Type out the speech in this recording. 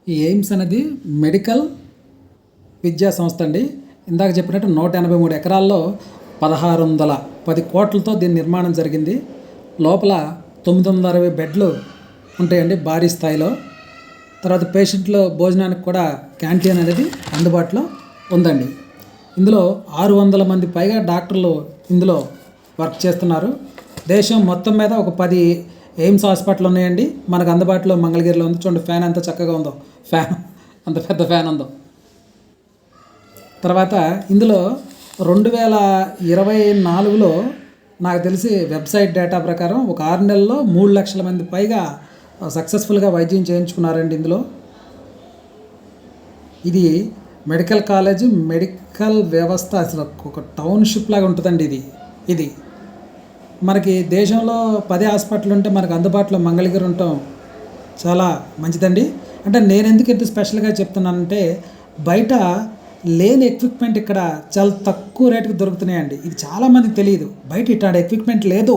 ఈ ఎయిమ్స్ అనేది మెడికల్ విద్యా సంస్థ అండి. ఇందాక చెప్పినట్టు 183 ఎకరాల్లో 1610 కోట్లతో దీని నిర్మాణం జరిగింది. లోపల 960 బెడ్లు ఉంటాయండి భారీ స్థాయిలో. తర్వాత పేషెంట్లు భోజనానికి కూడా క్యాంటీన్ అనేది అందుబాటులో ఉందండి. ఇందులో 600 మంది పైగా డాక్టర్లు ఇందులో వర్క్ చేస్తున్నారు. దేశం మొత్తం మీద ఒక 10 ఎయిమ్స్ హాస్పిటల్ ఉన్నాయండి. మనకు అందుబాటులో మంగళగిరిలో ఉంది. చూడండి ఫ్యాన్ ఎంత చక్కగా ఉందో, ఫ్యాన్ అంత పెద్ద ఫ్యాన్ ఉందో. తర్వాత ఇందులో 2024లో నాకు తెలిసి వెబ్సైట్ డేటా ప్రకారం ఒక 6 నెలల్లో 3 లక్షల మంది పైగా సక్సెస్ఫుల్గా వైద్యం చేయించుకున్నారండి. ఇందులో ఇది మెడికల్ కాలేజ్, మెడికల్ వ్యవస్థ అసలు ఒక టౌన్షిప్ లాగా ఉంటుందండి. ఇది మనకి దేశంలో 10 హాస్పిటల్ ఉంటే మనకు అందుబాటులో మంగళగిరి ఉండటం చాలా మంచిదండి. అంటే నేను ఎందుకు ఇంత స్పెషల్గా చెప్తున్నానంటే బయట లేని ఎక్విప్మెంట్ ఇక్కడ చాలా తక్కువ రేటుకి దొరుకుతున్నాయండి. ఇది చాలామందికి తెలియదు. బయట ఇట్లాంటి ఎక్విప్మెంట్ లేదు.